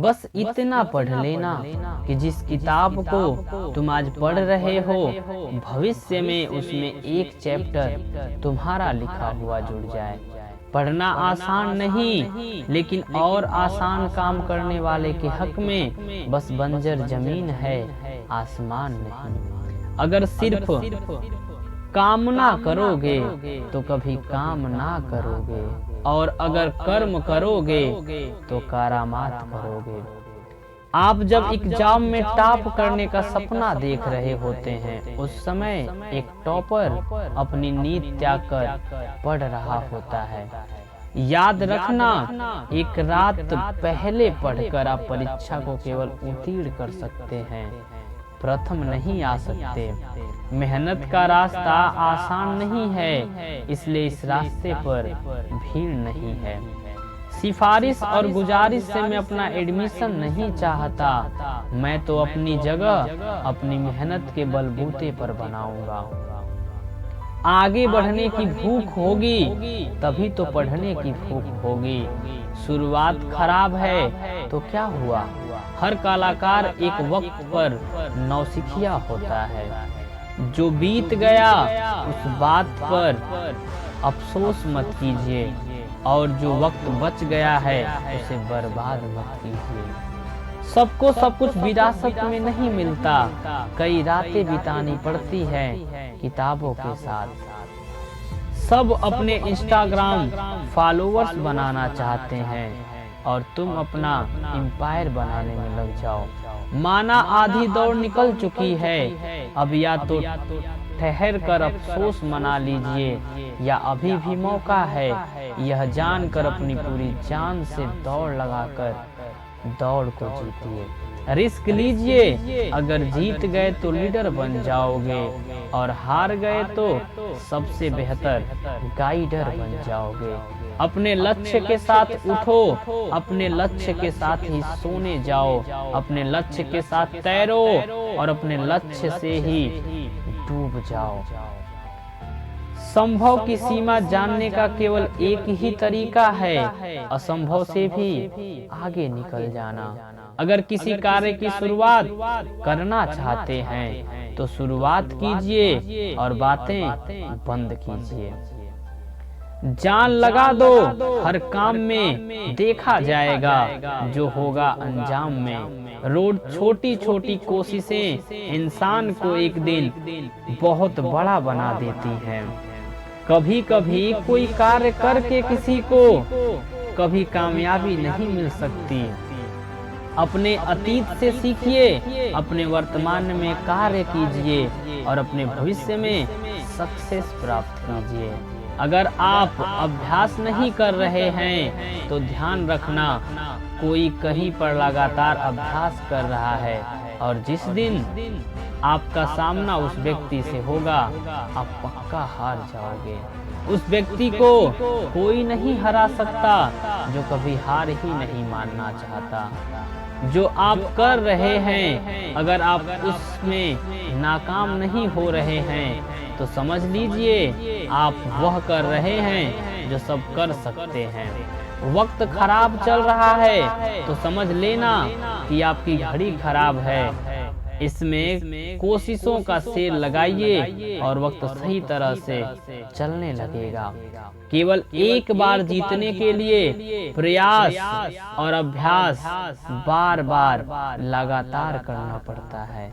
बस इतना पढ़ लेना कि जिस किताब को तुम आज पढ़ रहे हो भविष्य में उसमें एक चैप्टर तुम्हारा लिखा हुआ जुड़ जाए। पढ़ना आसान नहीं, लेकिन और आसान काम करने वाले के हक में बस बंजर जमीन है, आसमान नहीं। अगर सिर्फ कामना करोगे तो कभी काम ना करोगे, और अगर कर्म करोगे तो करामात करोगे। आप जब एग्जाम में टॉप करने का सपना देख रहे होते हैं, उस समय एक टॉपर अपनी नींद त्याग कर पढ़ रहा होता है। याद रखना, एक रात पहले पढ़कर आप परीक्षा को केवल उत्तीर्ण कर सकते हैं, प्रथम नहीं आ सकते। मेहनत का रास्ता आसान नहीं है, इसलिए इस रास्ते पर भीड़ नहीं है। सिफारिश और गुजारिश से मैं अपना एडमिशन नहीं चाहता, मैं तो अपनी जगह अपनी मेहनत के बलबूते पर बनाऊंगा। आगे बढ़ने की भूख होगी तभी तो पढ़ने की भूख होगी। शुरुआत खराब है तो क्या हुआ, हर कलाकार एक वक्त पर नौसिखिया होता है। जो बीत गया उस बात पर अफसोस मत कीजिए, और जो वक्त बच गया है उसे बर्बाद मत कीजिए। सबको सब कुछ विरासत में नहीं मिलता, कई रातें बितानी पड़ती हैं किताबों के साथ। सब अपने इंस्टाग्राम फॉलोअर्स बनाना चाहते हैं और तुम अपना एम्पायर बनाने में लग जाओ। माना आधी दौड़ निकल चुकी है, अब या तो ठहर कर अफसोस मना लीजिए या अभी भी मौका है, यह जानकर अपनी पूरी जान से दौड़ लगाकर दौड़ को जीतिए। रिस्क लीजिए, अगर जीत गए तो लीडर बन जाओगे और हार गए तो सबसे बेहतर गाइडर बन जाओगे। अपने लक्ष्य के साथ उठो, अपने लक्ष्य के साथ ही सोने जाओ, अपने लक्ष्य के साथ तैरो और अपने लक्ष्य से ही डूब जाओ। संभव की सीमा जानने का केवल एक ही तरीका है, असंभव से भी आगे निकल जाना। अगर किसी कार्य की शुरुआत करना चाहते हैं तो शुरुआत कीजिए और बातें बंद कीजिए। जान लगा दो, हर काम में देखा जाएगा जो होगा अंजाम में। रोज छोटी छोटी कोशिशें इंसान को एक दिन बहुत बड़ा बना देती हैं। कभी कभी कोई कार्य करके किसी को कभी कामयाबी नहीं मिल सकती। अपने अतीत से सीखिए, अपने वर्तमान में कार्य कीजिए और अपने भविष्य में सक्सेस प्राप्त कीजिए। अगर आप अभ्यास नहीं कर रहे हैं तो ध्यान रखना, कोई कहीं पर लगातार अभ्यास कर रहा है, और जिस दिन आपका सामना उस व्यक्ति से होगा आप पक्का हार जाओगे। उस व्यक्ति को कोई नहीं हरा सकता जो कभी हार ही नहीं मानना चाहता। जो आप कर रहे हैं, अगर आप उसमें नाकाम नहीं हो रहे हैं तो समझ लीजिए आप वह कर रहे हैं जो सब कर सकते हैं। वक्त खराब चल रहा है तो समझ लेना कि आपकी घड़ी खराब है। इसमें कोशिशों का सेल लगाइए और वक्त सही तरह से चलने लगेगा। केवल एक बार जीतने के लिए प्रयास और अभ्यास बार बार लगातार करना पड़ता है।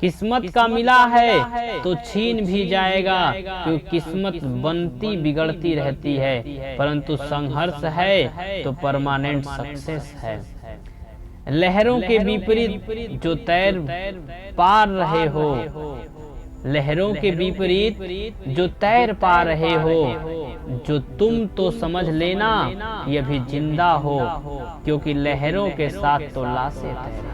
किस्मत का मिला है तो छीन भी जाएगा, क्योंकि किस्मत बनती बिगड़ती रहती है, परंतु संघर्ष है तो परमानेंट सक्सेस है। लहरों के विपरीत जो तैर पा रहे हो, लहरों के विपरीत जो तैर पा रहे हो, जो तुम तो समझ लेना ये भी जिंदा हो, क्योंकि लहरों के साथ तो लाशें तैर।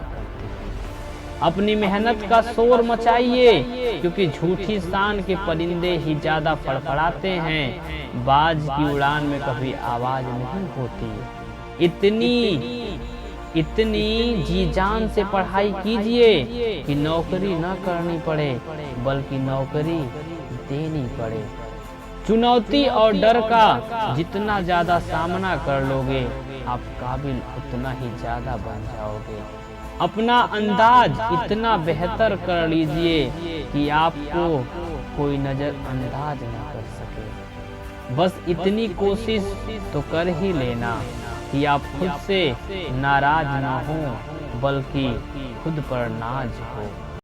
अपनी मेहनत का शोर मचाइए, क्योंकि झूठी शान के परिंदे ही ज्यादा फड़फड़ाते हैं, बाज की उड़ान में कभी आवाज नहीं होती। इतनी जी जान से पढ़ाई कीजिए कि नौकरी न करनी पड़े बल्कि नौकरी देनी पड़े। चुनौती और डर का जितना ज्यादा सामना कर लोगे आप काबिल उतना ही ज्यादा बन जाओगे। अपना अंदाज इतना बेहतर कर लीजिए कि आपको कोई नजरअंदाज न कर सके। बस इतनी कोशिश तो कर ही लेना कि आप खुद से नाराज न हो, बल्कि खुद पर नाज हो।